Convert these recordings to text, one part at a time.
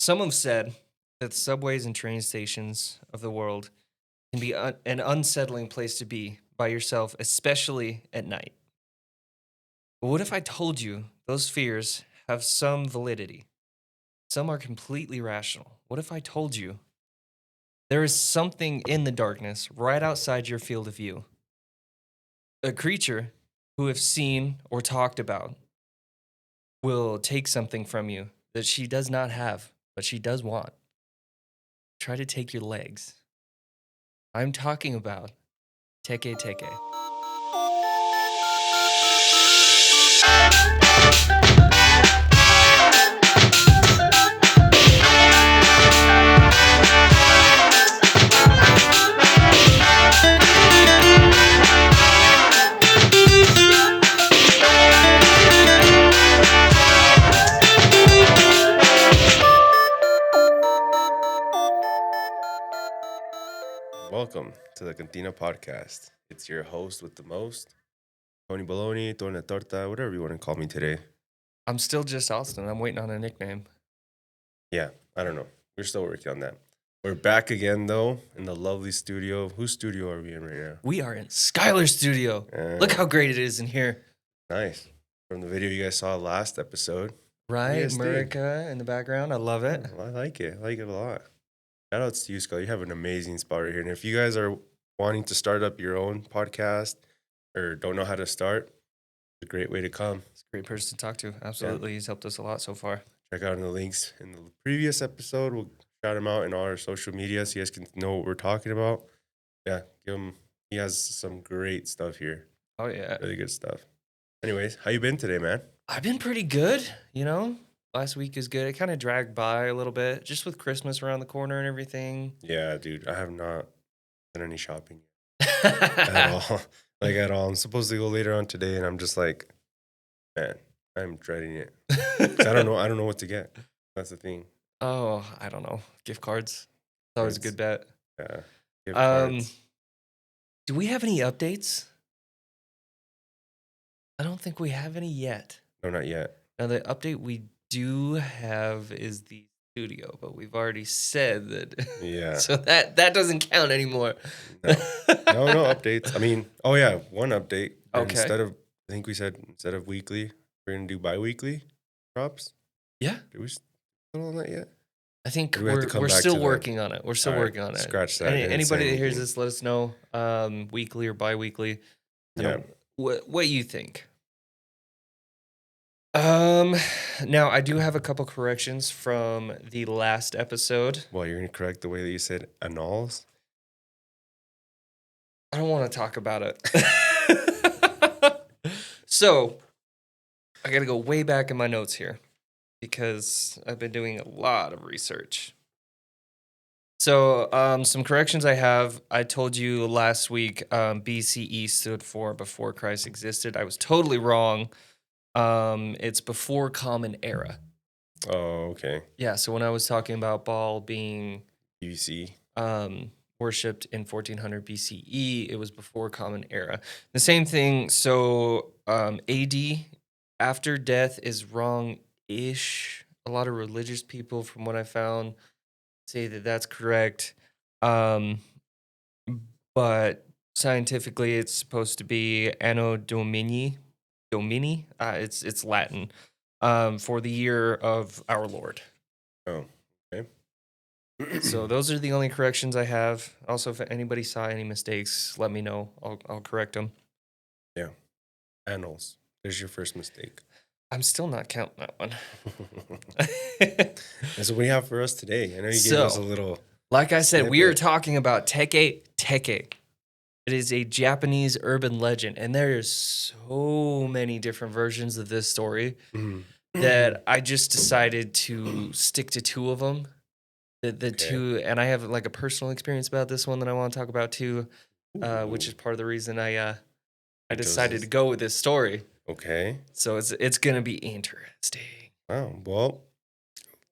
Some have said that subways and train stations of the world can be an unsettling place to be by yourself, especially at night. But what if I told you those fears have some validity? Some are completely rational. What if I told you there is something in the darkness right outside your field of view? A creature who, if seen or talked about, will take something from you that she does not have, but she does want. Try to take your legs. I'm talking about teke. Welcome to the Cantina Podcast. It's your host with the most, Tony Baloney, Tony Torta, whatever you want to call me today. I'm still just Austin. I'm waiting on a nickname. Yeah, I don't know. We're still working on that. We're back again, though, in the lovely studio. Whose studio are we in right now? We are in Skylar's studio. Look how great it is in here. Nice. From the video you guys saw last episode. Right? guys think? Murica in the background. I love it. I like it. I like it a lot. Shout out to you, Skull. You have an amazing spot right here. And if you guys are wanting to start up your own podcast or don't know how to start, it's a great way to come. It's a great person to talk to. Absolutely. He's helped us a lot so far. Check out the links in the previous episode. We'll shout him out in all our social media so you guys can know what we're talking about. Yeah, give him. He has some great stuff here. Oh, yeah. Really good stuff. Anyways, how you been today, man? I've been pretty good, Last week is good. It kind of dragged by a little bit, just with Christmas around the corner and everything. Yeah, dude. I have not done any shopping at all. At all. I'm supposed to go later on today, and I'm just like, man, I'm dreading it. 'Cause I don't know what to get. That's the thing. Oh, I don't know. Gift cards. It's always a good bet. Yeah. Gift cards. Do we have any updates? I don't think we have any yet. No, not yet. Now, the update we do have is the studio, but we've already said that. Yeah. So that doesn't count anymore. No. No updates. I mean, oh yeah, one update. Okay. I think we said instead of weekly, we're gonna do bi-weekly drops. Yeah. Did we still on that yet? I think Do we have to come we're back still to that? working on it. We're still All right, working on it. scratch that. Didn't Anybody say that hears anything. this, let us know. Weekly or bi-weekly. Yeah. What you think? Now I do have a couple corrections from the last episode. Well, you're gonna correct the way that you said annals. I don't want to talk about it. So, I got to go way back in my notes here because I've been doing a lot of research. So, some corrections I have. I told you last week BCE stood for before Christ existed. I was totally wrong. It's before Common Era. Oh, okay. Yeah, so when I was talking about Baal being UC. worshipped in 1400 BCE, it was before Common Era. The same thing, so AD, after death, is wrong-ish. A lot of religious people, from what I found, say that that's correct. But scientifically, it's supposed to be Anno Domini. It's Latin, for the year of our Lord. Oh, okay. So those are the only corrections I have. Also, if anybody saw any mistakes, let me know. I'll correct them. Yeah. Annals. There's your first mistake. I'm still not counting that one. And so what do you have for us today? I know you gave us a little. Like I said, we snippet. are talking about teke. It is a Japanese urban legend, and there's so many different versions of this story that I just decided to stick to two of them. The two, and I have like a personal experience about this one that I want to talk about too, which is part of the reason I decided to go with this story. Okay. So it's gonna be interesting. Wow. Well,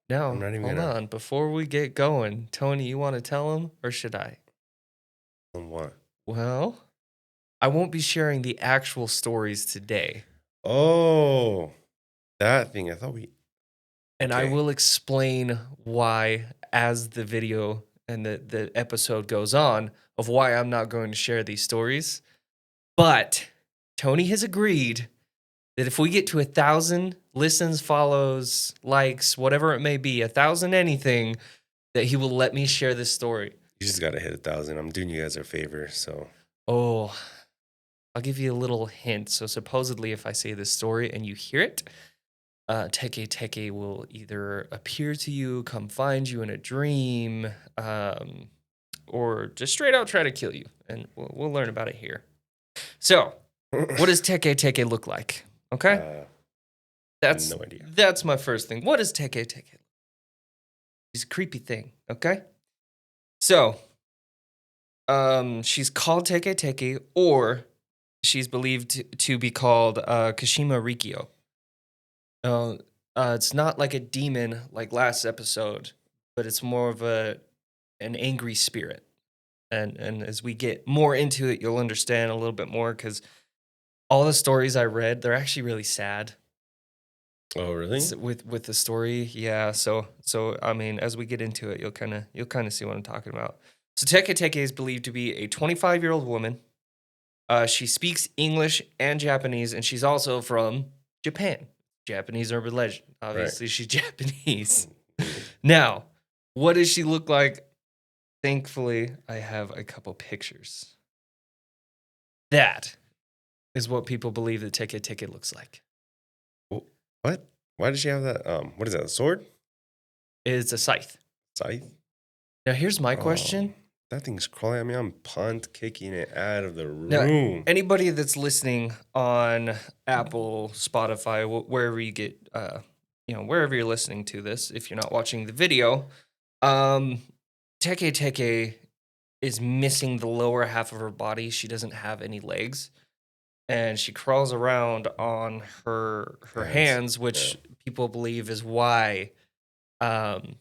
Now, I'm not even hold gonna- on. Before we get going, Tony, you want to tell him, or should I? on what? Well, I won't be sharing the actual stories today. Oh, that thing. I thought we. And I Okay. will explain why as the video and the episode goes on of why I'm not going to share these stories. But Tony has agreed that if we get to 1,000 listens, follows, likes, whatever it may be, 1,000 anything, that he will let me share this story. You just gotta hit 1,000. I'm doing you guys a favor, so Oh, I'll give you a little hint. So supposedly, if I say this story and you hear it, teke will either appear to you, come find you in a dream, or just straight out try to kill you. And we'll learn about it here. So, what does teke look like? Okay, uh, that's no idea. that's my first thing. What does teke? She's a creepy thing. Okay, so she's called teke, or she's believed to be called Kashima Rikyo. Uh, it's not like a demon like last episode, but it's more of an angry spirit. And as we get more into it, you'll understand a little bit more because all the stories I read, they're actually really sad. Oh, really? With the story, yeah. So I mean, as we get into it, you'll kind of see what I'm talking about. So Teke is believed to be a 25-year-old woman. She speaks English and Japanese, and she's also from Japan. Japanese urban legend. Right. Obviously, she's Japanese. Mm. Now, what does she look like? Thankfully, I have a couple pictures. That is what people believe that Teke looks like. What? Why does she have that? What is that? A sword? It's a scythe. Scythe? Now, here's my Oh, question. that thing's crawling at me. I'm punt kicking it out of the Now, room. anybody that's listening on Apple, Spotify, wherever you get, wherever you're listening to this, if you're not watching the video, um, Teke is missing the lower half of her body. She doesn't have any legs, and she crawls around on her Hands. hands, Yeah. which people believe is why um,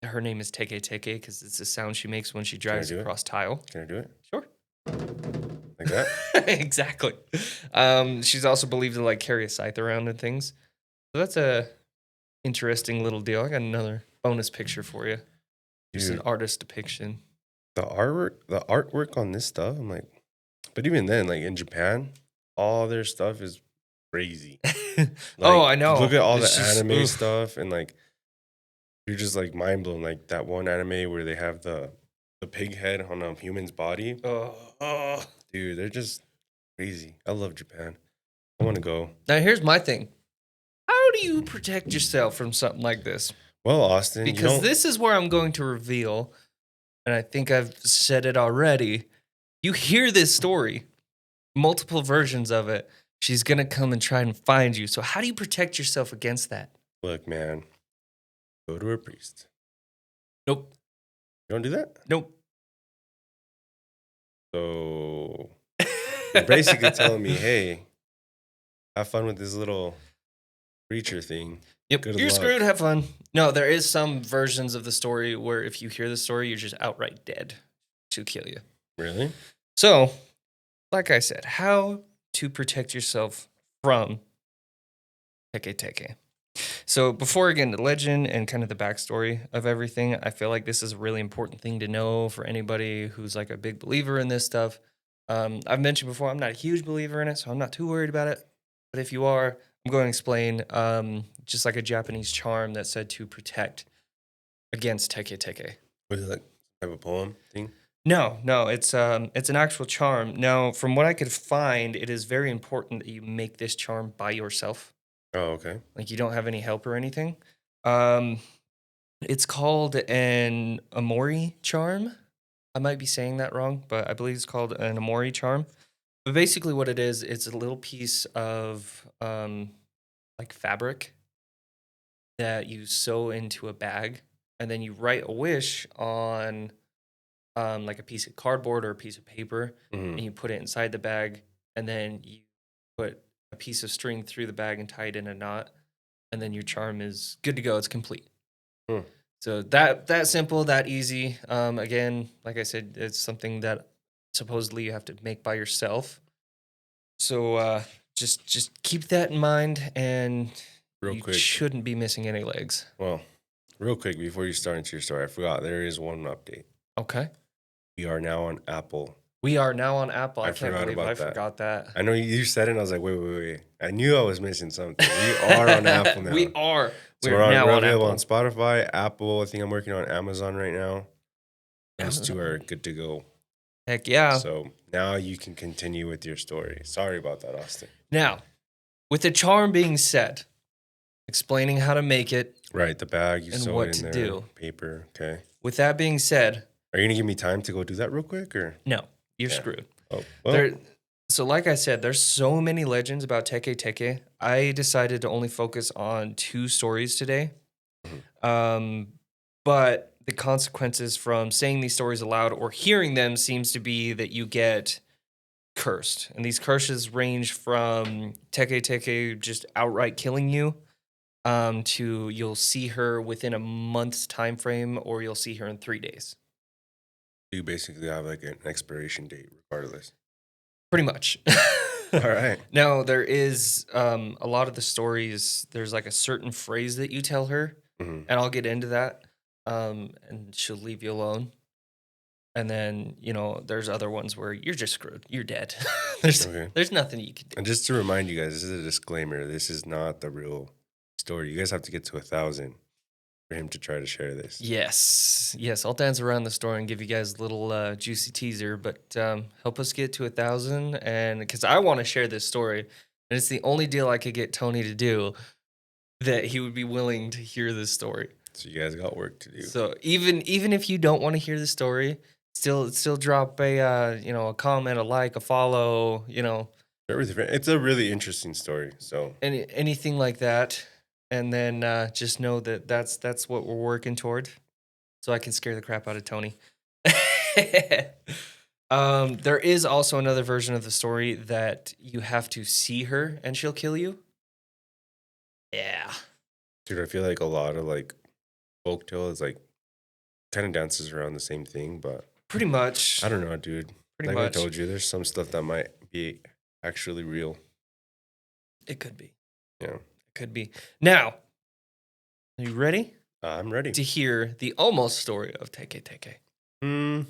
her name is Teke because it's the sound she makes when she Can I drives do it? across tile. Can I do it? Sure. Like that? Exactly. She's also believed to like carry a scythe around and things. So that's a interesting little deal. I got another bonus picture for you. Just an Dude, artist depiction. the artwork on this stuff, I'm like, but even then, like in Japan, all their stuff is crazy. Oh, Like, I you look know. at all the It's just anime oof. stuff and like you're just like mind blown. Like that one anime where they have the pig head on a human's body. Oh. Dude, they're just crazy. I love Japan. I want to go. Now here's my thing. How do you protect yourself from something like this? Well, Austin, you Because don't. this is where I'm going to reveal, and I think I've said it already. You hear this story, multiple versions of it. She's gonna come and try and find you. So how do you protect yourself against that? Look, man, go to a priest. Nope. You don't do that? Nope. So you're basically telling me, hey, have fun with this little creature thing. Yep, Good you're screwed. luck. Have fun. No, there is some versions of the story where if you hear the story, you're just outright dead to kill you. Really? So, like I said, how to protect yourself from teke. So, before I get into legend and kind of the backstory of everything, I feel like this is a really important thing to know for anybody who's like a big believer in this stuff. I've mentioned before, I'm not a huge believer in it, so I'm not too worried about it. But if you are, I'm going to explain just like a Japanese charm that's said to protect against teke. What is that type of poem thing? No, it's an actual charm. Now, from what I could find, it is very important that you make this charm by yourself. Oh, okay. Like you don't have any help or anything. Um, it's called an Amori charm. I might be saying that wrong, but I believe it's called an Amori charm. But basically, what it is, it's a little piece of like fabric that you sew into a bag, and then you write a wish on like a piece of cardboard or a piece of paper, Hmm. and you put it inside the bag, and then you put a piece of string through the bag and tie it in a knot, and then your charm is good to go. It's complete. Hmm. So that simple, that easy. Again, like I said, it's something that supposedly you have to make by yourself. So just keep that in mind and Real You quick. shouldn't be missing any legs. Well, real quick before you start into your story, I forgot there is one update. Okay. We are now on Apple. We are now on Apple. I I can't forgot believe I about that. forgot that. I know you said it, and I was like, wait. I knew I was missing something. We are on Apple now. We are. So We're now we're on available Apple. on Spotify, Apple. I think I'm working on Amazon right now. Those two Amazon. are good to go. Heck yeah. So now you can continue with your story. Sorry about that, Austin. Now, with the charm being said, explaining how to make it, Right, the bag, you and sew what it in to there, do. paper. Okay. With that being said, Are you gonna give me time to go do that real quick, or? no, you're Yeah. screwed. Oh, well. There, so like I said, there's so many legends about teke. I decided to only focus on 2 stories today. But the consequences from saying these stories aloud or hearing them seems to be that you get cursed. And these curses range from teke just outright killing you, to you'll see her within a month's time frame, or you'll see her in 3 days. You basically have like an expiration date, regardless. Pretty much. All right. Now, there is a lot of the stories, there's like a certain phrase that you tell her, Mhm. and I'll get into that, and she'll leave you alone. And then, there's other ones where you're just screwed. You're dead. Okay. There's nothing you can do. And just to remind you guys, this is a disclaimer. This is not the real story. You guys have to get to 1,000 for him to try to share this. Yes. I'll dance around the story and give you guys a little juicy teaser, but help us get to 1,000, and because I want to share this story, and it's the only deal I could get Tony to do that he would be willing to hear this story. So you guys got work to do. So even if you don't want to hear the story, still drop a a comment, a like, a follow, It's a really interesting story. So anything like that, and then just know that that's what we're working toward, so I can scare the crap out of Tony. There is also another version of the story that you have to see her and she'll kill you. Yeah, dude, I feel like a lot of like folktale is like kind of dances around the same thing, but pretty much. I don't know, dude. Pretty Like much. I told you, there's some stuff that might be actually real. It could be. Yeah. It could be. Now, are you ready I'm ready. to hear the almost story of teke? I'm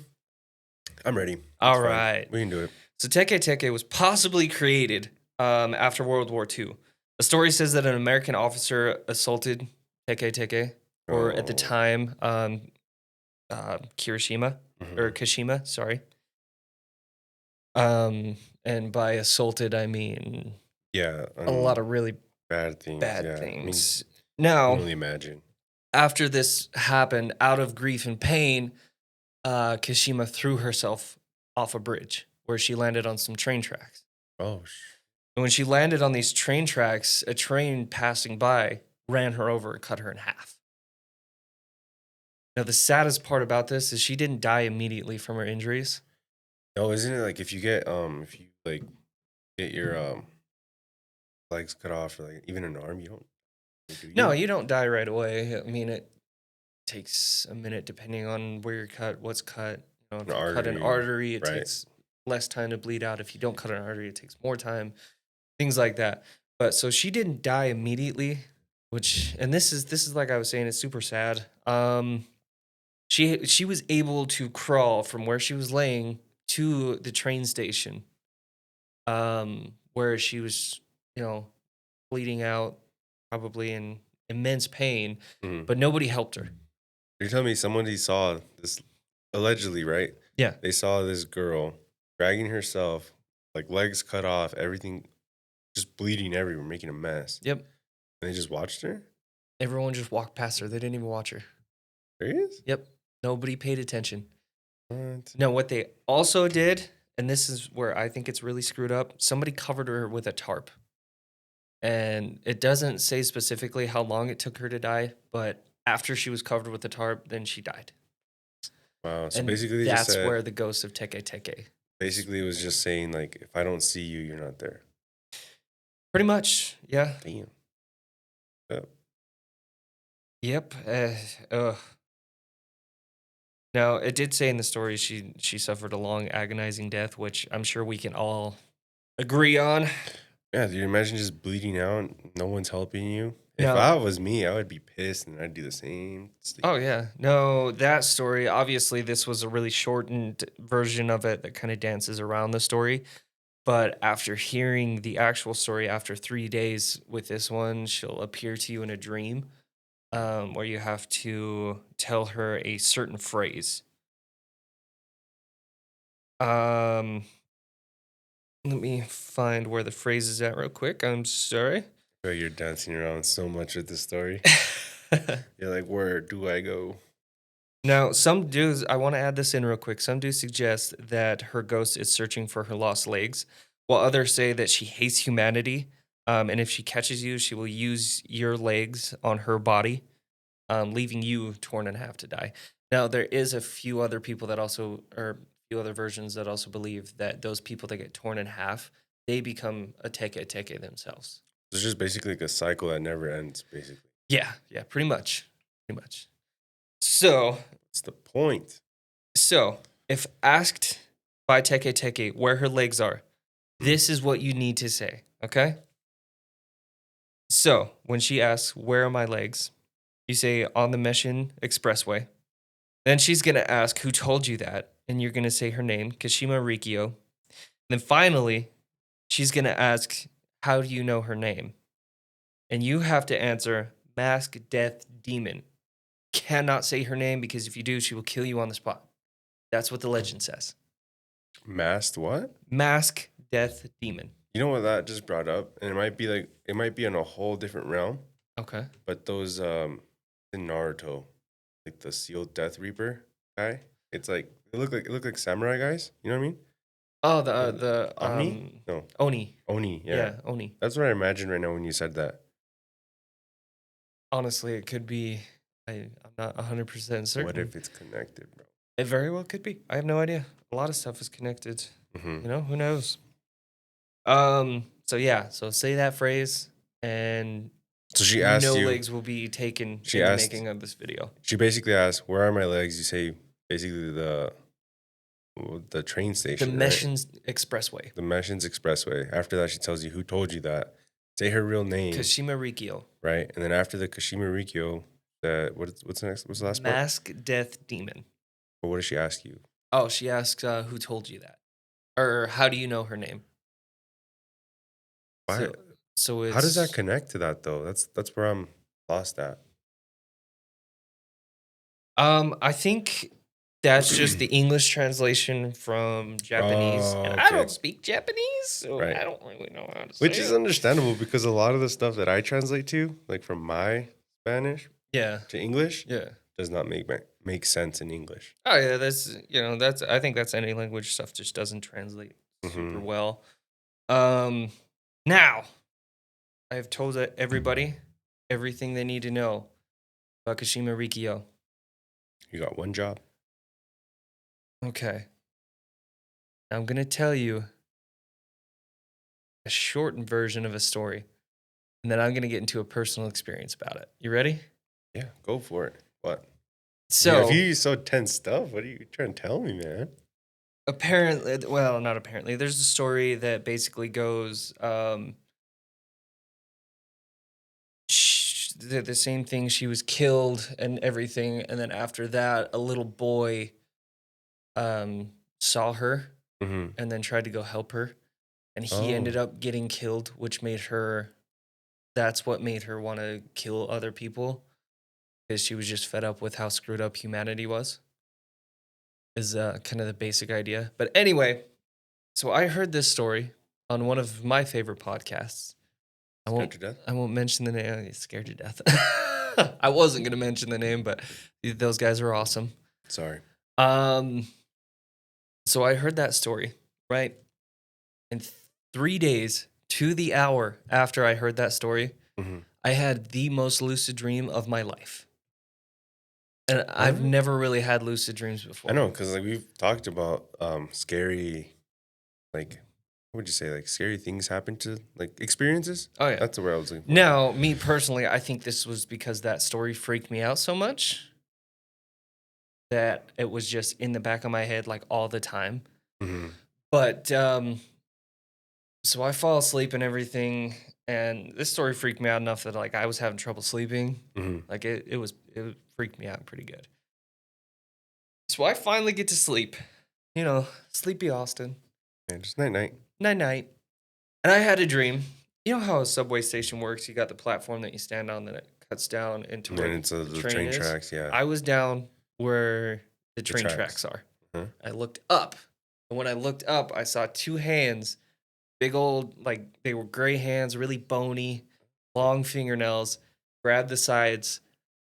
ready. All It's fine. right. We can do it. So teke was possibly created after World War II. The story says that an American officer assaulted teke, or at the Oh. time, Kirishima, or Mhm. Kashima, sorry. And by assaulted, I mean Yeah. a lot of really bad things. bad Yeah. things. I Now, can only imagine. after this happened, out of grief and pain, Kashima threw herself off a bridge where she landed on some train tracks. Oh, And when she landed on these train tracks, a train passing by ran her over and cut her in half. Now, the saddest part about this is she didn't die immediately from her injuries. no, isn't it like if you like get your legs cut off, or like even an arm, you don't do you? No, you don't die right away. I mean, it takes a minute depending on where you're cut, what's cut. If An you cut an artery, artery, it right. takes less time to bleed out. If you don't cut an artery, it takes more time. Things like that. But so she didn't die immediately, and this is like I was saying, it's super sad. She was able to crawl from where she was laying to the train station, where she was, bleeding out, probably in immense pain, Mhm. but nobody helped her. You're telling me somebody saw this allegedly, right? Yeah. They saw this girl dragging herself, like legs cut off, everything just bleeding everywhere, making a mess. Yep. And they just watched her? Everyone just walked past her. They didn't even watch her. Serious? Yep. Nobody paid attention. What? No, what they also did, and this is where I think it's really screwed up, somebody covered her with a tarp. And it doesn't say specifically how long it took her to die, but after she was covered with the tarp, then she died. Wow. So And basically they just that's said, where the ghost of teke. basically it was just saying like, if I don't see you, you're not there. Pretty much, yeah. Damn. Yep. Yep. Now, it did say in the story she suffered a long, agonizing death, which I'm sure we can all agree on. Yeah, dude, imagine just bleeding out and no one's helping you. If Now, I was me, I would be pissed and I'd do the same sleep. oh yeah, no, that story. Obviously, this was a really shortened version of it that kind of dances around the story. But after hearing the actual story, after 3 days with this one, she'll appear to you in a dream, where you have to tell her a certain phrase. Um, Let me find where the phrase is at real quick. I'm sorry. Bro, you're dancing around so much with this story. You're like, where do I go? Now, some do, I want to add this in real quick. Some do suggest that her ghost is searching for her lost legs, while others say that she hates humanity. And if she catches you, she will use your legs on her body, leaving you torn in half to die. Now, there is a few other people that also, or a few other versions that also believe that those people that get torn in half, they become a teke themselves. It's just basically like a cycle that never ends, basically. Yeah, pretty much. Pretty much. So, What's the point? if asked by teke where her legs are, this is what you need to say, okay? So, when she asks, "Where are my legs?" you say, "On the Meshin Expressway." Then she's gonna ask, "Who told you that?" And you're gonna say her name, Kashima Rikio. Then finally, she's gonna ask, "How do you know her name?" And you have to answer, "Mask Death Demon." Cannot say her name because if you do, she will kill you on the spot. That's what the legend says. Masked what? Mask Death Demon. You know what that just brought up? And it might be in a whole different realm, Okay. but those in Naruto, like the sealed Death Reaper guy, it's like it look like samurai guys, you know what I mean? Oh, The the Omni? No. Oni. Oni, yeah. Yeah, Oni. That's what I imagine right now when you said that. Honestly, it could be. I'm not 100% What certain. if it's connected, bro? It very well could be. I have no idea. A lot of stuff is connected. Mm-hmm. You know, who knows? So yeah, so say that phrase and So she asked no you, legs will be taken she in the asked, making of this video. she basically asked, "Where are my legs?" You say basically the train The station, right? Messions Expressway. The Meshins Expressway. After that, she tells you who told you that. Say her real name, Kashima Rikio. right? And then after the Kashima Rikyo, what's the next? What's the last part? Mask Death Demon. Or what does she ask you? Oh, she asks, who told you that? Or how do you know her name? Why? So, so How does that it's connect to that though? That's where I'm lost at. I think that's just the English translation from Japanese, and Oh, I okay, don't speak Japanese, so right. I don't really know how to say Which is it. understandable because a lot of the stuff that I translate to, like from my Spanish Yeah, to English, yeah. does not make sense in English. Oh yeah, that's I think that's any language stuff just doesn't translate super Hmm. well. Um, Now I've told everybody everything they need to know about Kashima Rikio. You got one job. Okay, I'm gonna tell you a shortened version of a story, and then I'm gonna get into a personal experience about it. You ready? Yeah, go for it. What? Yeah, if So you so tense stuff, what are you trying to tell me, man? apparently, well, not apparently. There's a story that basically goes the same thing. She was killed and everything, and then after that, a little boy saw her Hmm. and then tried to go help her, and he Oh, ended up getting killed, which made her. That's what made her want to kill other people because she was just fed up with how screwed up humanity was. Is kind of the basic idea. But anyway, so I heard this story on one of my favorite podcasts. I scared won't. to death. I won't mention the name. I'm scared to death. I wasn't gonna mention the name, but those guys are awesome. Sorry. Um, so I heard that story, right? And 3 days to the hour after I heard that story, Hmm. I had the most lucid dream of my life. And I've What? never really had lucid dreams I before. know, because like we've talked about scary, like what would you say, like scary things happen to like experiences. Oh yeah. That's the word I was looking for. Now, me personally, I think this was because that story freaked me out so much that it was just in the back of my head like all the time. Hmm. But so I fall asleep and everything, And this story freaked me out enough that like I was having trouble sleeping. Hmm. Like it freaked me out pretty good. So I finally get to sleep. You know, sleepy Austin. Yeah, just night night. Night night. And I had a dream. You know how a subway station works? You got the platform that you stand on, then it cuts down into And where then it's the the train train is. tracks. Yeah, I was down where the the train tracks. tracks are. Huh? I looked up. And when I looked up, I saw two hands, big old, like they were gray hands, really bony, long fingernails, grab the sides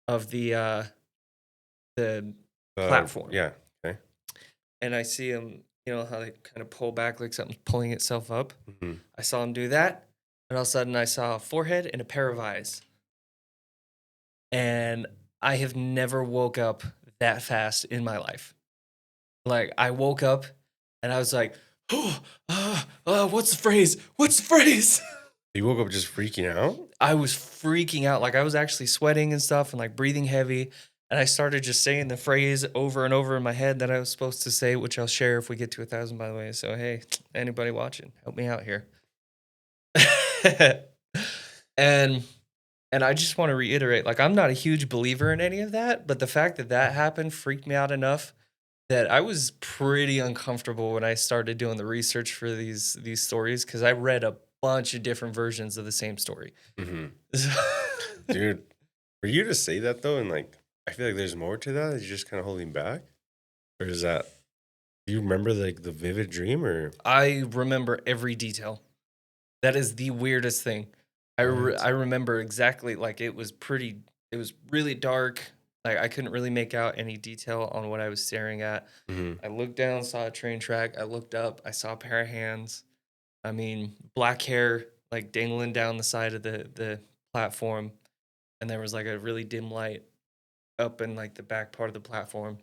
of the platform. Yeah. Okay. And I see them, you know, how they kind of pull back like something's pulling itself up. Hmm. I saw him do that. And all of a sudden, I saw a forehead and a pair of eyes. And I have never woke up that fast in my life. Like, I woke up and I was like, oh, what's the phrase? What's the phrase? You woke up just freaking out. I was freaking out. Like, I was actually sweating and stuff and like breathing heavy. And I started just saying the phrase over and over in my head that I was supposed to say, which I'll share if we get to 1,000, by the way. So, hey, anybody watching, help me out here. and and I just want to reiterate, like, I'm not a huge believer in any of that, but the fact that that happened freaked me out enough that I was pretty uncomfortable when I started doing the research for these stories because I read a bunch of different versions of the same story. Hmm. So- Dude, for you to say that though, and like, I feel like there's more to that. You're just kind of holding back, or is that? Do you remember like the vivid dream, or I remember every detail. That is the weirdest thing. I what? remember exactly, like, it was really dark. Like, I couldn't really make out any detail on what I was staring at. Hmm. I looked down, saw a train track. I looked up, I saw a pair of hands. I mean, black hair, like, dangling down the side of the platform, and there was, like, a really dim light up in, like, the back part of the platform.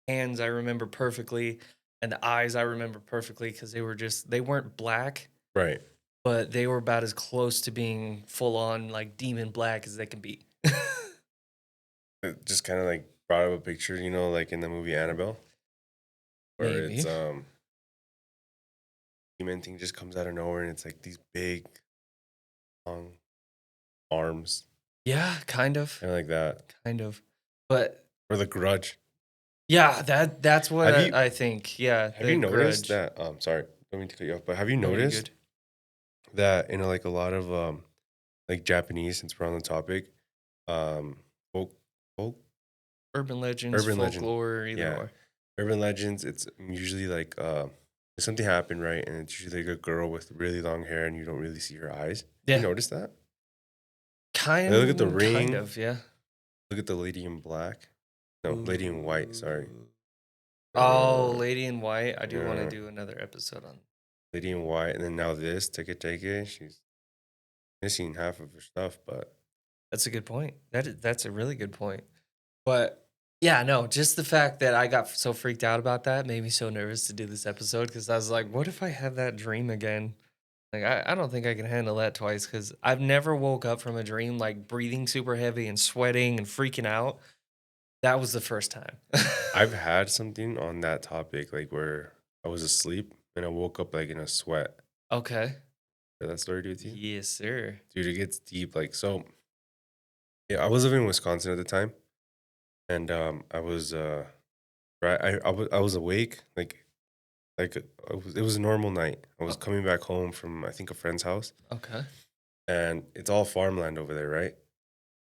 Hands I remember perfectly, and the eyes I remember perfectly because they weren't black, Right. but they were about as close to being full on, like, demon black as they can be. It just kind of like brought up a picture, like in the movie Annabelle, where it's Maybe. demon thing just comes out of nowhere and it's like these big long arms, Yeah, kind of, kind of like that, kind of. But or the Grudge. yeah, that's what Have you I think. Yeah, have you The noticed Grudge. that? Sorry, don't mean to cut you off, but have you No, you're noticed good. that in like a lot of like Japanese, since we're on the topic, um, folk, folk, Urban legends, urban legend, folklore, either yeah, or. urban legends. It's usually like something happened, right, and it's usually like a girl with really long hair, and you don't really see her eyes. You Yeah, notice that? Like, look at the kind ring. of, yeah. Look at the lady in black. No, lady in white. Sorry. Ooh. Oh, Uh, Lady in White. I do want to yeah, do another episode on. lady in white, and then now this teke. She's missing half of her stuff, but That's a good point. That's a really good point. But yeah, no, just the fact that I got so freaked out about that made me so nervous to do this episode because I was like, what if I have that dream again? Like, I don't think I can handle that twice because I've never woke up from a dream like breathing super heavy and sweating and freaking out. That was the first time. I've had something on that topic, like where I was asleep and I woke up like in a sweat. Okay. Did that story do with you? Yes, sir. Dude, it gets deep. Like, so, yeah, I was living in Wisconsin at the time, and I was right, I was awake, it was a normal night. I was Oh, coming back home from, I think, a friend's house, okay. and it's all farmland over there, right?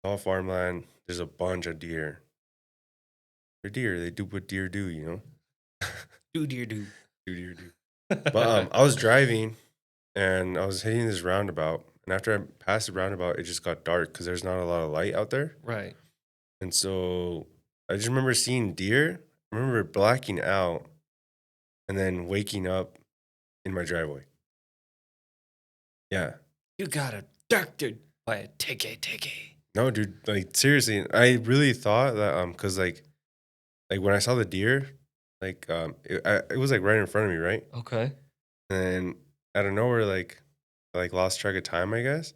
All farmland. There's a bunch of deer. They're deer. They do what deer do, you know. Do dear do. Do deer do. But I was driving and I was hitting this roundabout, and after I passed the roundabout, it just got dark because there's not a lot of light out there. Right. And so I just remember seeing deer. I remember blacking out and then waking up in my driveway. Yeah. You got abducted by a teke. No, dude, like seriously, I really thought that cuz like when I saw the deer, like it was like right in front of me, right? Okay. And out of nowhere, like I like lost track of time, I guess.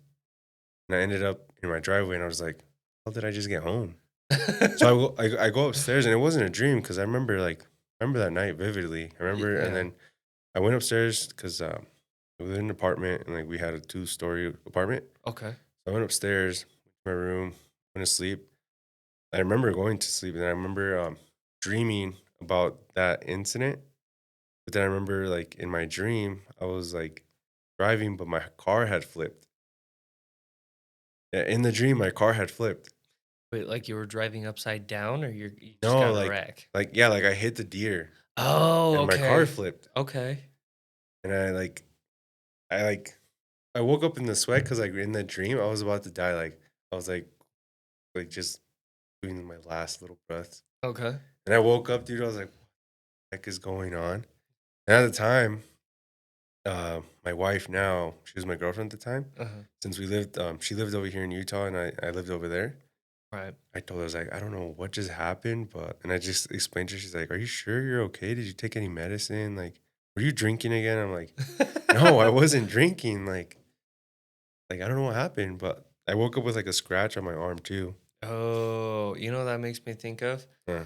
And I ended up in my driveway and I was like, how did I just get home? So I go upstairs and it wasn't a dream because I remember that night vividly. I remember, and Yeah. then I went upstairs because We lived in an apartment, and like we had a 2-story apartment. Okay. So I went upstairs, to my room, went to sleep. I remember going to sleep, and I remember dreaming about that incident. But then I remember, like in my dream, I was like driving, but my car had flipped. Yeah, in the dream, my car had flipped. Wait, like you were driving upside down, or you just got No, in a wreck? yeah, like I hit the deer, Oh, and my car okay. flipped, Okay. and I like I woke up in the sweat because like in the dream, I was about to die. Like I was like just doing my last little breaths, Okay. and I woke up, dude. I was like, "What the heck is going on?" And at the time, my wife now, she was my girlfriend at the time. Uh-huh. Since we lived, she lived over here in Utah, and I lived over there. Right. I told her, I was like, I don't know what just happened, but, and I just explained to her, she's like, "Are you sure you're okay? Did you take any medicine? Like, were you drinking again?" I'm like, "No, I wasn't drinking. Like I don't know what happened, but I woke up with like a scratch on my arm too." Oh, you know what that makes me think of? Yeah.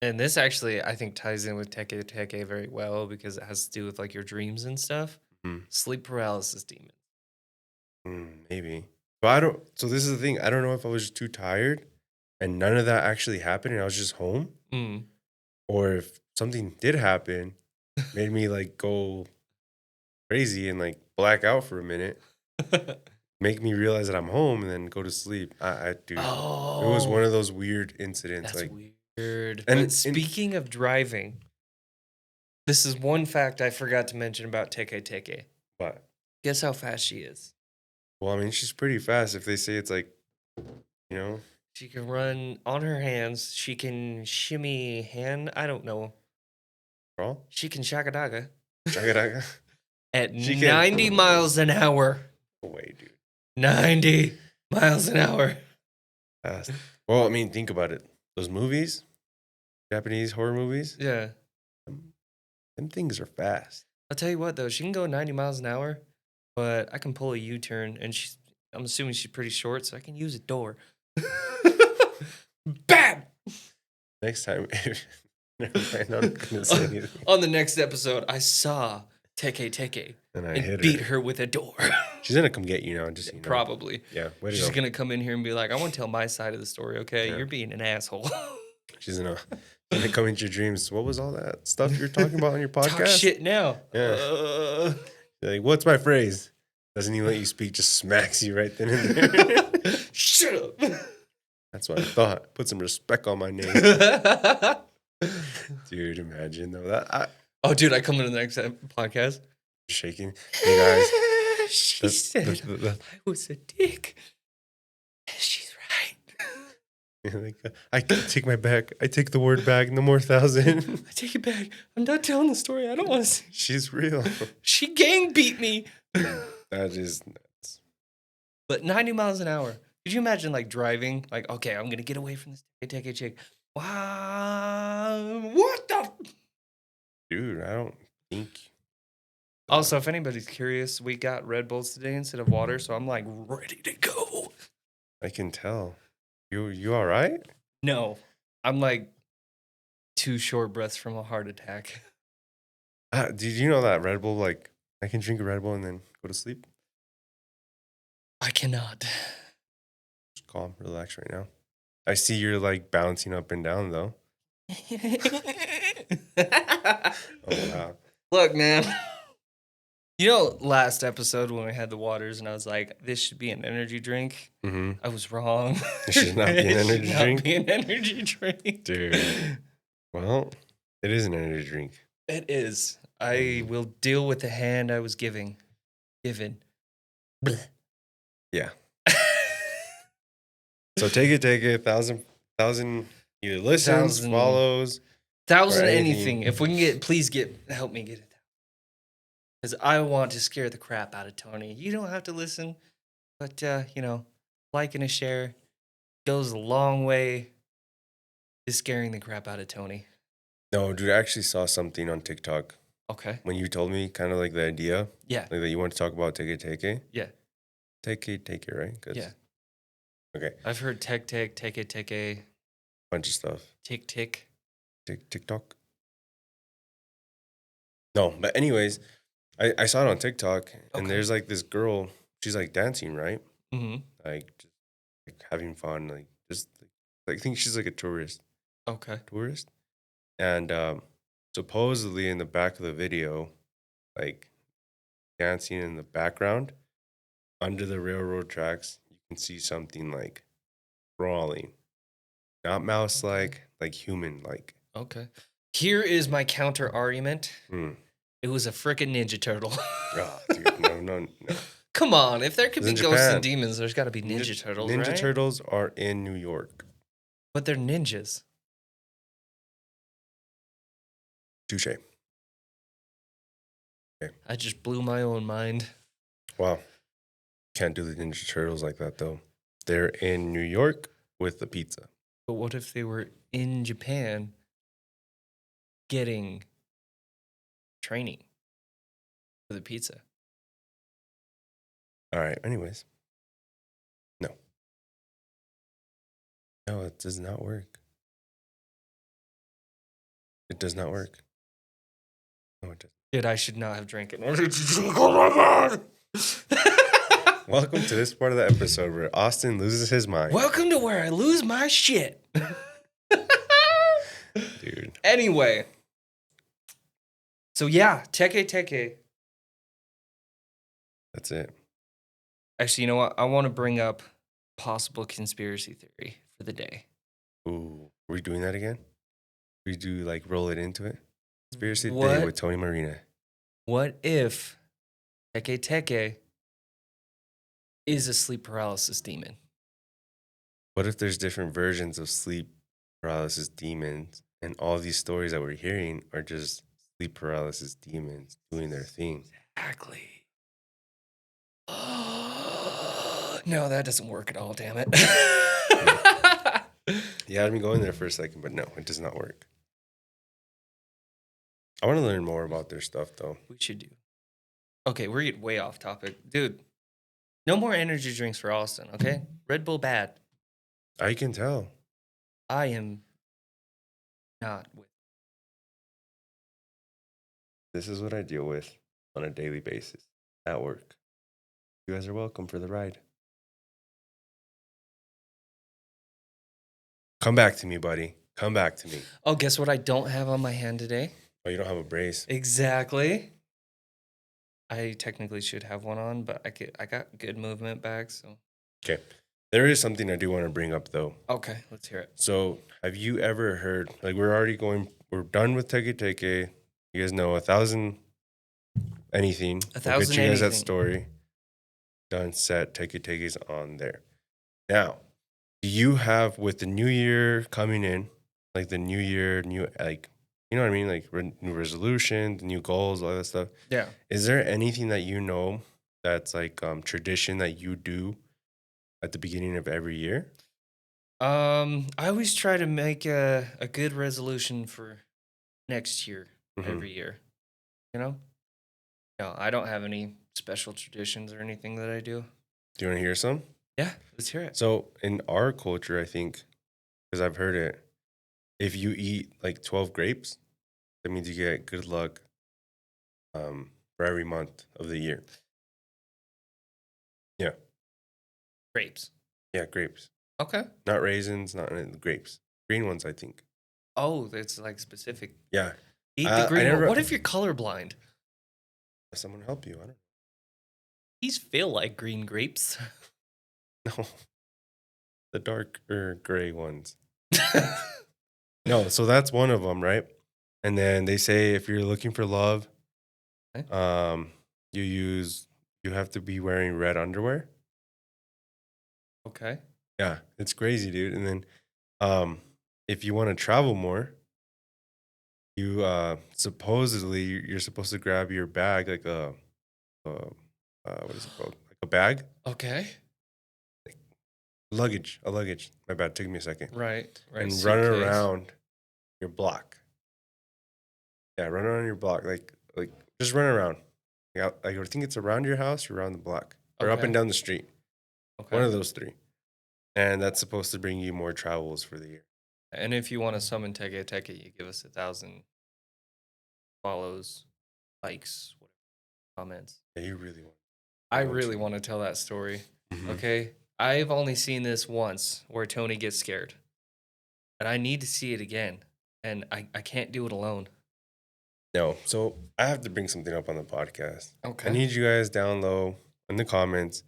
And this actually, I think, ties in with teke very well because it has to do with like your dreams and stuff. Mm, Sleep paralysis demons. maybe. But I don't, so this is the thing. I don't know if I was just too tired and none of that actually happened and I was just home, Mm. or if something did happen, made me like go crazy and like black out for a minute, make me realize that I'm home and then go to sleep. Dude, it was one Oh, of those weird incidents. that's Like, weird. But and speaking of driving, this is one fact I forgot to mention about teke. but, Guess how fast she is? well, I mean, she's pretty fast if they say it's like, you know, She can run on her hands. She can shimmy hand. I don't know. crawl. She can shakadaga Chagadaga. at She can. 90 miles an hour. Oh, wait, dude. 90 miles an hour. Fast. Well, I mean, think about it. Those movies, Japanese horror movies, Yeah. them things are fast. I'll tell you what, though. She can go 90 miles an hour, but I can pull a U turn, and I'm assuming she's pretty short, so I can use a door. Bam! Next time, never mind, I'm not gonna say anything. On the next episode, I saw teke And I and hit beat her. her with a door. She's gonna come get you now, just so you know. Probably. Yeah, way to She's go. gonna come in here and be like, I want to tell my side of the story, okay? Yeah. You're being an asshole. She's gonna come into your dreams. What was all that stuff you're talking about on your podcast? Talk shit now. Yeah. Like, what's my phrase? Doesn't even let you speak, just smacks you right then and there. Shut up. That's what I thought. Put some respect on my name. Dude, imagine though. Oh, dude, I come into the next podcast. Shaking. Hey guys. She said I was a dick. She's right. Like, I take my back. I take the word back. No more 1,000. I take it back. I'm not telling the story. I don't want to see. She's real. She gang beat me. That is nuts. But 90 miles an hour. Could you imagine like driving? Like, okay, I'm gonna get away from this teke chick. Wow. What the? Dude, I don't think. Also, if anybody's curious, we got Red Bulls today instead of water, so I'm like ready to go. I can tell. You all right? No, I'm like 2 short breaths from a heart attack. Did you know that Red Bull, like, I can drink a Red Bull and then go to sleep? I cannot. Just calm, relax right now. I see you're like bouncing up and down though. Oh, wow. Look, man. You know, last episode when we had the waters and I was like, this should be an energy drink. Mm-hmm. I was wrong. It should not be an It should energy not drink? be an energy drink. Dude. Well, it is an energy drink. It is. I will deal with the hand I was given. Blech. Yeah. So take it, 1,000 either listens, 1,000 follows. 1,000 or anything. If we can please help me get it. Because I want to scare the crap out of Tony. You don't have to listen, but, like and a share goes a long way to scaring the crap out of Tony. No, dude, I actually saw something on TikTok Okay. when you told me kind of like the idea, Yeah. like that you want to talk about take it. Yeah. Take it, right? 'Cause- Yeah. Okay. I've heard take it, Bunch of stuff. tick. TikTok. No, but anyways, I saw it on TikTok, and Okay. there's like this girl. She's like dancing, right? Mm-hmm. Like just like having fun, like just like I think she's like a Okay. tourist, and supposedly in the back of the video, like dancing in the background under the railroad tracks, you can see something like crawling, not mouse Okay. like human like. Okay. Here is my counter argument. Mm. It was a freaking Ninja Turtle. Oh, dude, no. Come on, if there could It's be in ghosts and Japan. demons, there's got to be Ninja Turtles, Ninja right? Turtles are in New York. But they're ninjas. Touche. Okay. I just blew my own mind. Wow. Can't do the Ninja Turtles like that though. They're in New York with the pizza. But what if they were in Japan getting training for the pizza? All right. Anyways, no, no, it does not work. It does not work. No, it doesn't. Dude, I should not have drank it. Oh my god! Welcome to this part of the episode where Austin loses his mind. Welcome to where I lose my shit. Dude. Anyway. So yeah, teke. That's it. Actually, you know what? I want to bring up possible conspiracy theory for the day. Ooh, are we doing that again? We do like roll it into it. Conspiracy Day What? with Tony Marina. What if teke is a sleep paralysis demon? What if there's different versions of sleep paralysis demons, and all these stories that we're hearing are just sleep paralysis demons doing their thing? Exactly. No, that doesn't work at all, damn it. You had me going there for a second, but no, it does not work. I want to learn more about their stuff, though. We should do. Okay, we're getting way off topic. Dude, no more energy drinks for Austin, okay? Red Bull bad. I can tell. I am not with. This is what I deal with on a daily basis at work. You guys are welcome for the ride. Come back to me, buddy. Come back to me. Oh, guess what I don't have on my hand today? Oh, you don't have a brace? Exactly. I technically should have one on, but I got good movement back, so. Okay. There is something I do want to bring up, though. Okay, let's hear it. So, have you ever heard, like, we're done with teke. You guys know 1,000 anything. A We'll get thousand you guys that anything. story. Done, set, teke's on there. Now, do you have, with the new year coming in, like the new year, new, like, you know what I mean? Like new resolutions, new goals, all that stuff. Yeah. Is there anything that you know that's like tradition that you do at the beginning of every year? I always try to make a good resolution for next year, every year. You know? No, I don't have any special traditions or anything that I do. Do you want to hear some? Yeah, let's hear it. So in our culture, I think, because I've heard it, if you eat like 12 grapes, that means you get good luck for every month of the year. Yeah. Grapes. Yeah, grapes. Okay. Not raisins, not grapes. Green ones, I think. Oh, it's like specific. Yeah. Eat the I green one. never What if you're colorblind? have someone help you. I don't These feel like green grapes. know. The dark or gray ones. No, so that's one of them, right? And then they say if you're looking for love, Okay. you have to be wearing red underwear. Okay. Yeah, it's crazy, dude. And then if you want to travel more, you supposedly you're supposed to grab your bag like what is it called? Like a bag? Okay. A luggage. My bad, took me a second. Right. And run Suitcase. around your block. Yeah, run around your block. Like just run around. Like, I think it's around your house or around the block. Or up Okay. and down the street. Okay. One of those three. And that's supposed to bring you more travels for the year. And if you want to summon teke, you give us 1,000 follows, likes, whatever. comments. Yeah, you really want I you want really to. want to tell that story. Mhm. Okay. I've only seen this once where Tony gets scared, and I need to see it again. And I can't do it alone. No, so I have to bring something up on the podcast. I Okay. need you guys down low in the comments.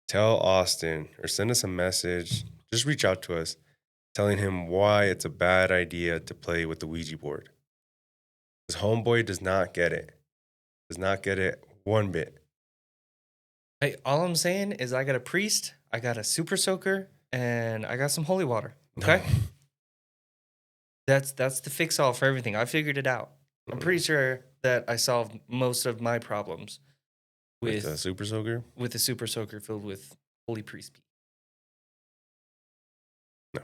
Tell Austin or send us a message. Just reach out to us, telling him why it's a bad idea to play with the Ouija board. Because homeboy does not get it. Does not get it one bit. Hey, all I'm saying is I got a priest, I got a super soaker, and I got some holy water. No. Okay? That's the fix all for everything. I figured it out. I'm pretty sure that I solved most of my problems With a with super soaker? with a super soaker filled with holy priest pee. No.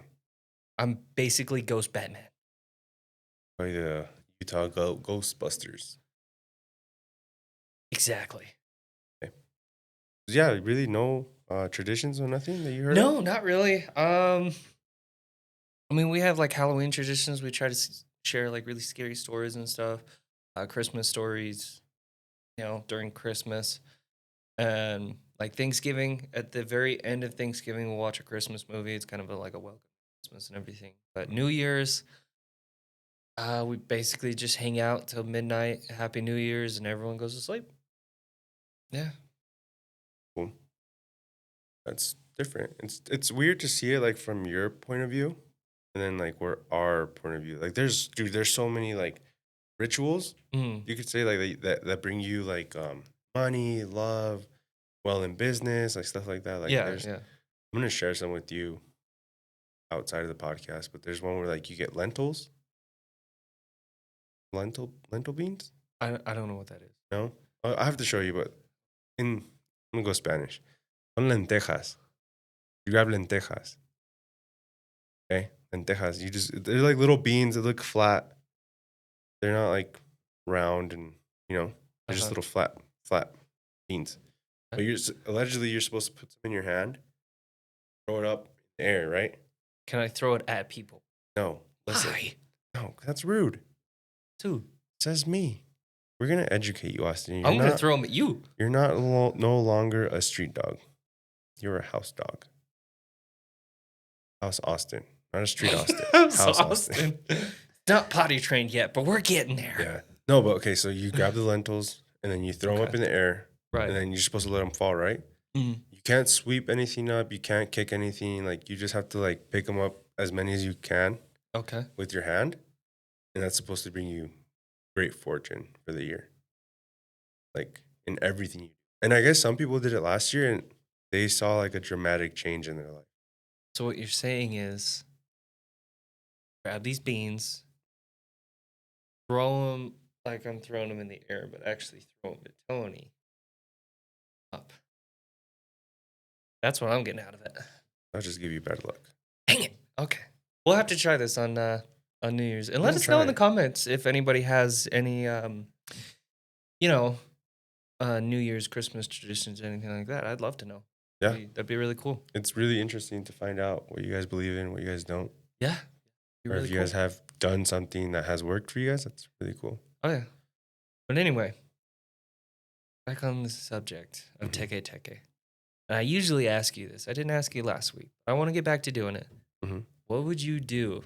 I'm basically Ghost Batman. By the Utah Ghostbusters. Exactly. Okay. Yeah, really no traditions or nothing that you heard of? No, not really. I mean, we have like Halloween traditions. We try to share like really scary stories and stuff. Christmas stories, during Christmas. And like Thanksgiving, at the very end of Thanksgiving, we'll watch a Christmas movie. It's kind of like a welcome to Christmas and everything. But New Year's, we basically just hang out till midnight. Happy New Year's, and everyone goes to sleep. Yeah. Cool. That's different. It's weird to see it like from your point of view, and then like where our point of view. Like there's so many like rituals Mm, you could say like that bring you like money, love, well in business, like stuff like that. Like yeah, there's yeah. I'm gonna share some with you outside of the podcast, but there's one where like you get lentil beans. I don't know what that is. No, I have to show you, but in I'm gonna go Spanish. Son lentejas. You grab lentejas. Okay, lentejas. They're like little beans that look flat. They're not like round and Uh they're just huh. little flat beans. But allegedly you're supposed to put them in your hand, throw it up in the air, right? Can I throw it at people? No, listen. Why? No, that's rude. Dude, Says me. We're gonna educate you, Austin. I'm gonna throw them at you. You're not no longer a street dog. You're a house dog. House Austin, not a street Austin. So House Austin. Austin, not potty trained yet, but we're getting there. Yeah. No, but okay. So you grab the lentils and then you throw them up Okay. in the air, Right. and then you're supposed to let them fall, right? Mm. You can't sweep anything up. You can't kick anything. Like you just have to like pick them up as many as you can Okay. with your hand, and that's supposed to bring you great fortune for the year, like in everything you do. And I guess some people did it last year, and they saw like a dramatic change in their life. So what you're saying is, grab these beans, throw them like I'm throwing them in the air, but actually throw them to Tony up. That's what I'm getting out of it. I'll just give you bad luck. Dang it. Okay. We'll have to try this on New Year's, and let Yeah, us know try in the it. comments if anybody has any you know New Year's, Christmas traditions, anything like that. I'd love to know. Yeah, That'd be really cool. it's really interesting to find out what you guys believe in, what you guys don't, Yeah. Be or really if you cool. guys have done something that has worked for you guys. That's really cool. Oh yeah. But anyway, back on the subject of Mhm. teke. And I usually ask you this. I didn't ask you last week. I want to get back to doing it. Mhm. What would you do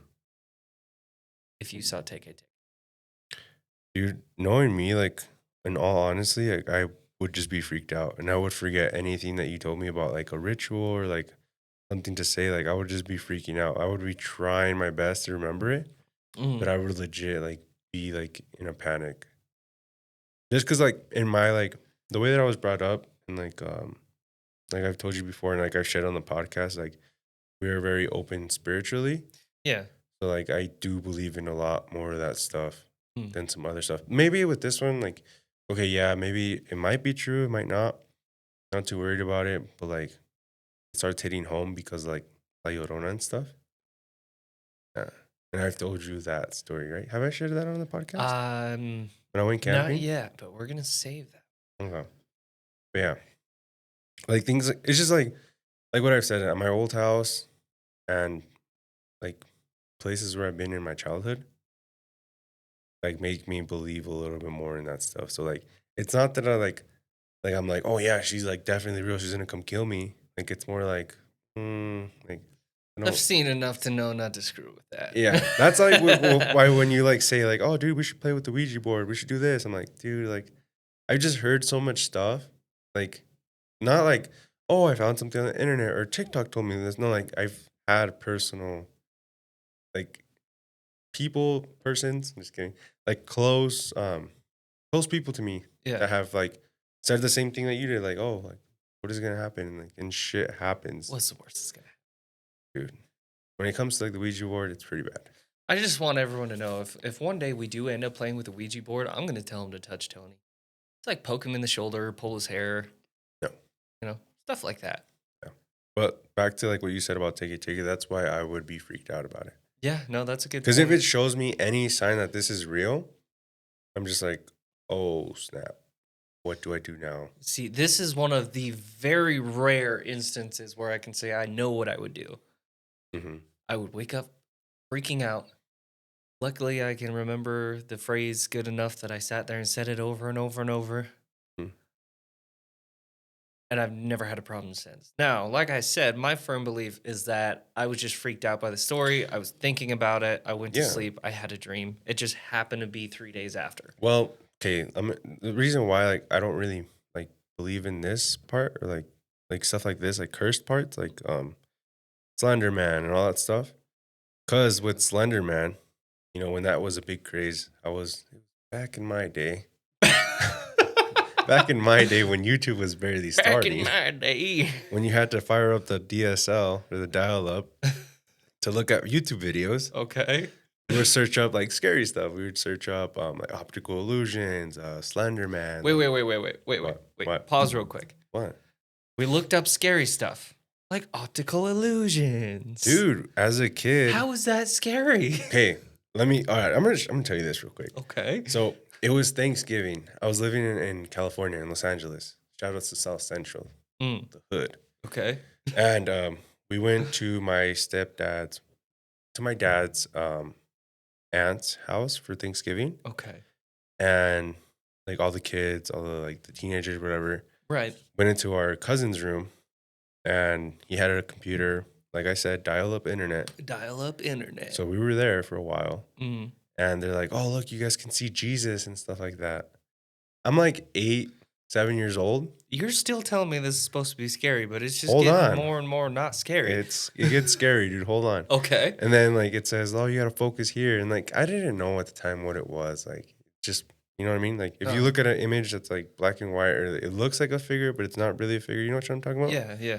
if you saw teke? Dude, knowing me, like in all honesty, like, I would just be freaked out, and I would forget anything that you told me about, like a ritual or like something to say. Like I would just be freaking out. I would be trying my best to remember it, but Mm, I would legit like be like in a panic, just because like in my like the way that I was brought up, and like I've told you before, and like I've shared on the podcast, like we are very open spiritually. yeah. So like I do believe in a lot more of that stuff Mm. than some other stuff. Maybe with this one, like, okay, yeah, maybe it might be true, it might not. Not too worried about it, but like it starts hitting home because like La Llorona and stuff. Yeah. And I've told you that story, right? Have I shared that on the podcast? When I went Not camping? yet, but we're gonna save that. Okay. But yeah. Like things it's just like what I've said at my old house and like places where I've been in my childhood, like make me believe a little bit more in that stuff. So like it's not that I like I'm like, oh yeah, she's like definitely real. She's gonna come kill me. Like it's more like, like I I've don't. seen enough to know not to screw with Yeah, that's like that. why when you like say like, oh dude, we should play with the Ouija board. We should do this. I'm like, dude, like I just heard so much stuff. Like not like, oh, I found something on the internet or TikTok told me this. No, like I've had personal like persons. I'm just kidding. Like close people to me Yeah. that have like said the same thing that you did. Like, oh, like what is gonna happen? And shit happens, What's the worst that's gonna happen? dude. When it comes to like the Ouija board, it's pretty bad. I just want everyone to know if one day we do end up playing with the Ouija board, I'm gonna tell him to touch Tony. It's like poke him in the shoulder, pull his hair, No, stuff like that. no. But back to like what you said about take it. That's why I would be freaked out about it. Yeah, no, that's a good Because if point. it shows me any sign that this is real, I'm just like, oh snap. What do I do now? See, this is one of the very rare instances where I can say I know what I would do. Hmm. I would wake up freaking out. Luckily, I can remember the phrase good enough that I sat there and said it over and over and over. And I've never had a problem since. Now, like I said, my firm belief is that I was just freaked out by the story. I was thinking about it. I went to Yeah. sleep. I had a dream. It just happened to be 3 days after. Well, okay. The reason why like I don't really like believe in this part or like stuff like this, like cursed parts, like Slender Man and all that stuff. Cause with Slender Man, when that was a big craze, back in my day. Back in my day when YouTube was barely Back in starting, my day. when you had to fire up the DSL or the dial up to look at YouTube videos, Okay. we would search up like scary stuff. We would search up like optical illusions, Slender Man. Wait, Like, wait, wait, wait, wait, wait, wait, what? wait. What? Pause real quick. What? We looked up scary stuff like optical illusions. Dude, as a kid. How is that scary? Hey, all right, I'm gonna tell you this real quick. Okay. So it was Thanksgiving. I was living in California, in Los Angeles. Shout outs to South Central, Mm, the hood. okay. And we went to my dad's aunt's house for Thanksgiving. Okay. And like all the kids, all the like the teenagers, whatever, Right. went into our cousin's room and he had a computer, like I said, dial up internet. Dial up internet. So we were there for a while. Mm. And they're like, oh, look, you guys can see Jesus and stuff like that. I'm like 8, 7 years old. You're still telling me this is supposed to be scary, but it's just Hold getting on. more and more not scary. It gets scary, dude. Hold on. Okay. And then like it says, oh, you gotta focus here. And like I didn't know at the time what it was. Like just you know what I mean? Like if you look at an image that's like black and white or it looks like a figure, but it's not really a figure, you know what I'm talking about? Yeah, yeah.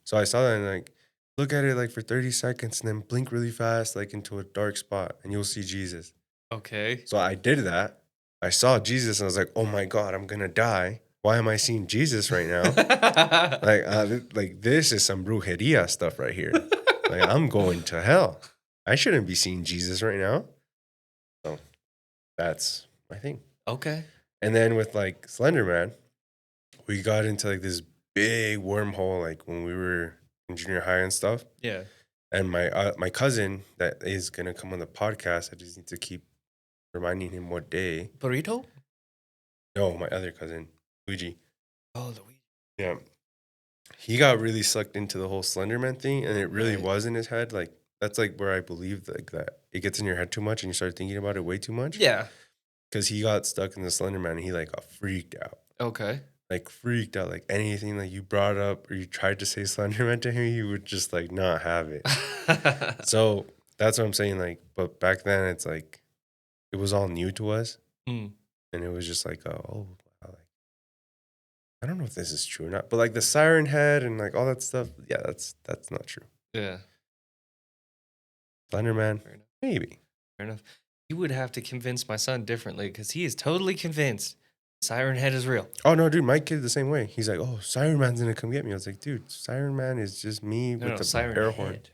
So I saw that and like look at it like for 30 seconds and then blink really fast, like into a dark spot, and you'll see Jesus. Okay. So I did that. I saw Jesus and I was like, oh my God, I'm gonna die. Why am I seeing Jesus right now? Like this is some brujeria stuff right here. Like I'm going to hell. I shouldn't be seeing Jesus right now. So that's my thing. Okay. And then with like Slender Man, we got into like this big wormhole like when we were in junior high and stuff. Yeah. And my cousin that is gonna come on the podcast, I just need to keep reminding him what day. Burrito? No, my other cousin, Luigi. Oh, Luigi. Yeah. He got really sucked into the whole Slenderman thing, and it really Right. was in his head. Like that's like where I believe like that it gets in your head too much, and you start thinking about it way too much. Yeah. Because he got stuck in the Slenderman, and he like got freaked out, Okay. like freaked out. Like anything like you brought up or you tried to say Slenderman to him, he would just like not have it. So that's what I'm saying. Like, but back then it's like it was all new to us, Mm. and it was just like, oh, wow, like I don't know if this is true or not, but like the siren head and like all that stuff, yeah, that's not true. Yeah. Slenderman, Fair enough. maybe. Fair enough. You would have to convince my son differently because he is totally convinced Siren Head is real. Oh no, dude, my kid's the same way. He's like, oh, Siren Man's gonna come get me. I was like, dude, Siren Man is just me No, with no, the Siren air horn. Head.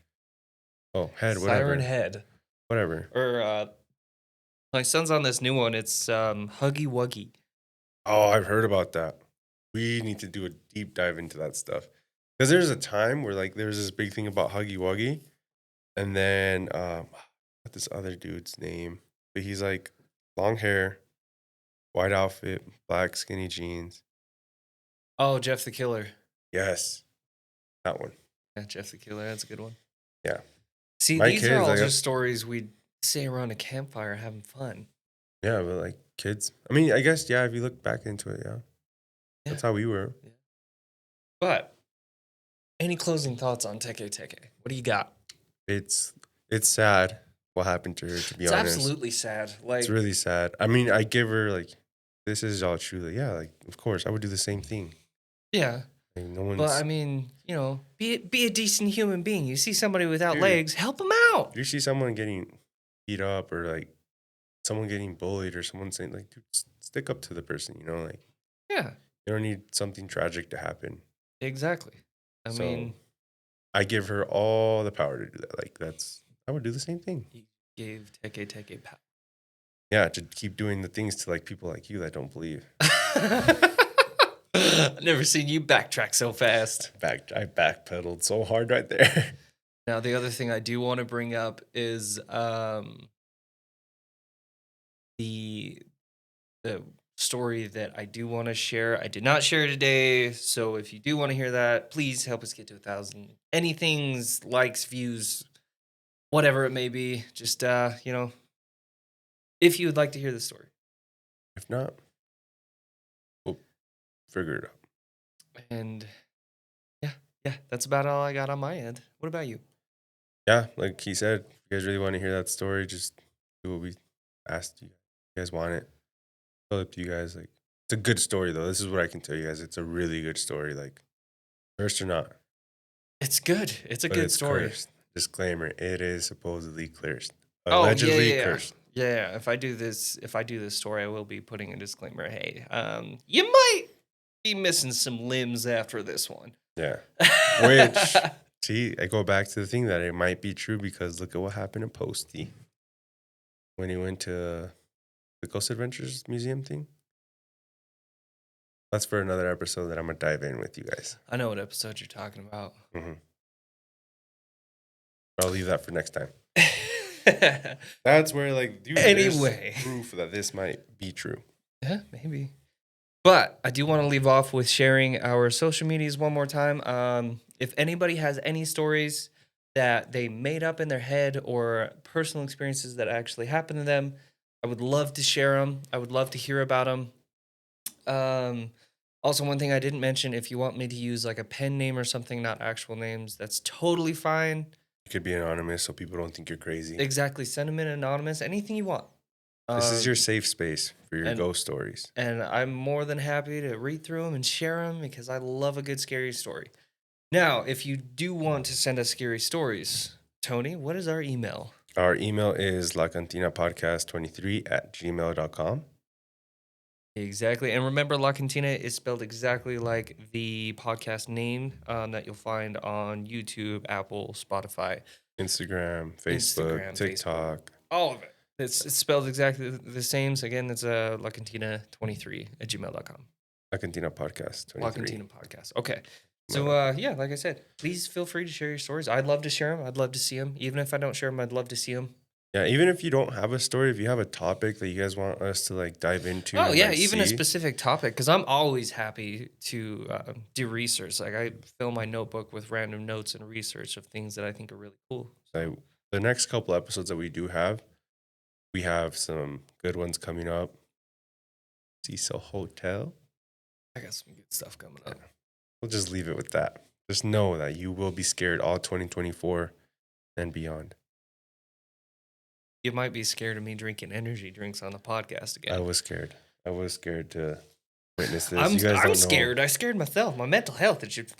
Oh, head, whatever. Siren Head. Whatever. Or my son's on this new one. It's Huggy Wuggy. Oh, I've heard about that. We need to do a deep dive into that stuff. Because there's a time where like there's this big thing about Huggy Wuggy. And then what this other dude's name? But he's like long hair, White outfit, black skinny jeans. Oh, Jeff the Killer. Yes, that one. Yeah, Jeff the Killer. That's a good one. Yeah. See, My these are kids, all like, just stories we'd say around a campfire having fun. yeah, but like kids. I mean, I guess, yeah, if you look back into it, yeah. Yeah. That's how we were. Yeah. But any closing thoughts on Teke Teke? What do you got? It's sad what happened to her, to be It's honest. absolutely sad. It's Like, really sad. I mean, I give her like, this is all true. Like, yeah, like of course I would do the same thing. yeah. Like, no But I one's. mean, be a decent human being. You see somebody without Dude, legs, help them out. if you see someone getting beat up or like someone getting bullied or someone saying like, dude, stick up to the person. Like Yeah, you don't need something tragic to happen. exactly. I So mean, I give her all the power to do that. Like I would do the same thing. you gave Teke Teke power. Yeah, to keep doing the things to like people like you that don't believe. I've never seen you backtrack so fast. I backpedaled so hard right there. Now, the other thing I do want to bring up is the story that I do want to share. I did not share today, so if you do want to hear that, please help us get to 1,000. Anything's likes, views, whatever it may be. Just if you would like to hear the story. If not, we'll figure it out. And yeah, that's about all I got on my end. What about you? Yeah, like he said, if you guys really want to hear that story, just do what we asked you. If you guys want it, tell it to you guys. Like, it's a good story though. This is what I can tell you guys. It's a really good story. Like, cursed or not, It's good. It's a but good it's story. cursed. Disclaimer: it is supposedly cursed, Oh, allegedly yeah. cursed. Yeah, if I do this story, I will be putting a disclaimer. Hey, you might be missing some limbs after this one. Yeah, which see, I go back to the thing that it might be true because look at what happened in Posty when he went to the Ghost Adventures Museum thing. That's for another episode that I'm gonna dive in with you guys. I know what episode you're talking about. Mm-hmm. I'll leave that for next time. That's where, like, dude, Anyway. there's proof that this might be true. Yeah, maybe. But I do want to leave off with sharing our social medias one more time. If anybody has any stories that they made up in their head or personal experiences that actually happened to them, I would love to share them. I would love to hear about them. Also, one thing I didn't mention, if you want me to use like a pen name or something, not actual names, that's totally fine. It could be anonymous so people don't think you're crazy. Exactly. Send them in anonymous, anything you want. This is your safe space for your and- ghost stories. And I'm more than happy to read through them and share them because I love a good scary story. Now, if you do want to send us scary stories, Tony, what is our email? Our email is lacantinapodcast23@gmail.com. Exactly. And remember, La Cantina is spelled exactly like the podcast name that you'll find on YouTube, Apple, Spotify, Instagram, Facebook, TikTok. all of it. It's spelled exactly the same. So again, it's lacantina23@gmail.com. La Cantina Podcast 23. La Cantina Podcast. Okay. So, yeah, like I said, please feel free to share your stories. I'd love to share them. I'd love to see them. Even if I don't share them, I'd love to see them. Yeah, even if you don't have a story, if you have a topic that you guys want us to like dive into. Oh, yeah, like, even a see, specific topic, because I'm always happy to do research. Like, I fill my notebook with random notes and research of things that I think are really cool. like, the next couple episodes that we do have, we have some good ones coming up. Cecil Hotel. I got some good stuff coming up. We'll just leave it with that. Just know that you will be scared all 2024 and beyond. You might be scared of me drinking energy drinks on the podcast again. I was scared. I was scared to witness this. I'm You guys don't know. scared. I scared myself. My mental health. It should.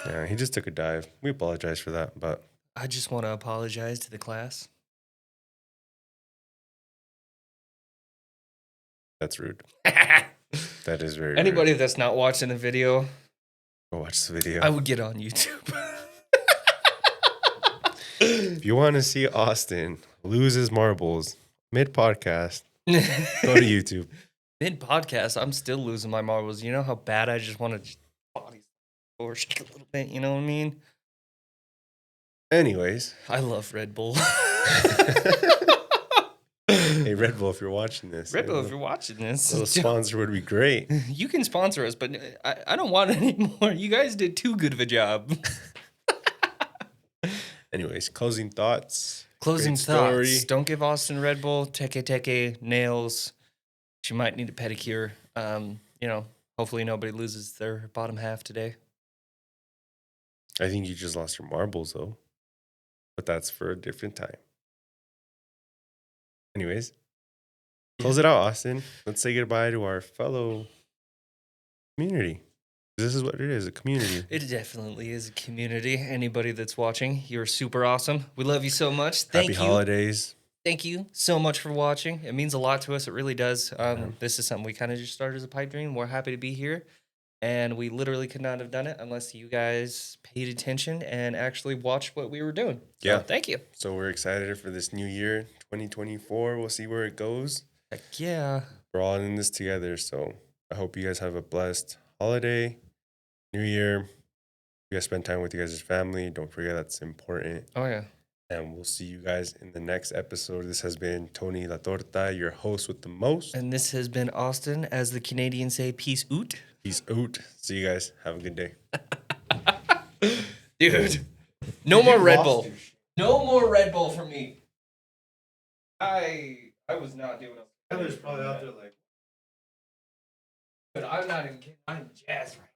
Yeah, he just took a dive. We apologize for that, but I just want to apologize to the class. that's rude. That is very Anybody rude. that's not watching the video, Go watch the video. I would get on YouTube. If you want to see Austin lose his marbles mid-podcast, go to YouTube. Mid podcast, I'm still losing my marbles. You know how bad I just want to body or shake a little bit. You know what I mean? Anyways. I love Red Bull. Hey, Red Bull, if you're watching this, Red Bull, if you're watching a this, little sponsor would be great. you can sponsor us, but I don't want it anymore. You guys did too good of a job. Anyways, closing thoughts. Closing Great story. thoughts. Don't give Austin Red Bull. Teke nails. She might need a pedicure. Hopefully nobody loses their bottom half today. I think you just lost your marbles, though. But that's for a different time. Anyways, close it out, Austin. Let's say goodbye to our fellow community. This is what it is, a community. It definitely is a community. Anybody that's watching, you're super awesome. We love you so much. Thank you. Happy holidays. Thank you so much for watching. It means a lot to us. It really does. This is something we kind of just started as a pipe dream. We're happy to be here. And we literally could not have done it unless you guys paid attention and actually watched what we were doing. So, Yeah. thank you. So we're excited for this new year, 2024. We'll see where it goes. Heck yeah. We're all in this together. So I hope you guys have a blessed holiday, new year. You guys spend time with you guys' family. Don't forget that's important. Oh, yeah. And we'll see you guys in the next episode. This has been Tony La Torta, your host with the most. And this has been Austin, as the Canadians say, peace out. Peace out. See you guys. Have a good day. Dude, no more Red Bull. No more Red Bull for me. I was not doing it. Heather's probably out there like. But I'm not even kidding. I'm jazzed right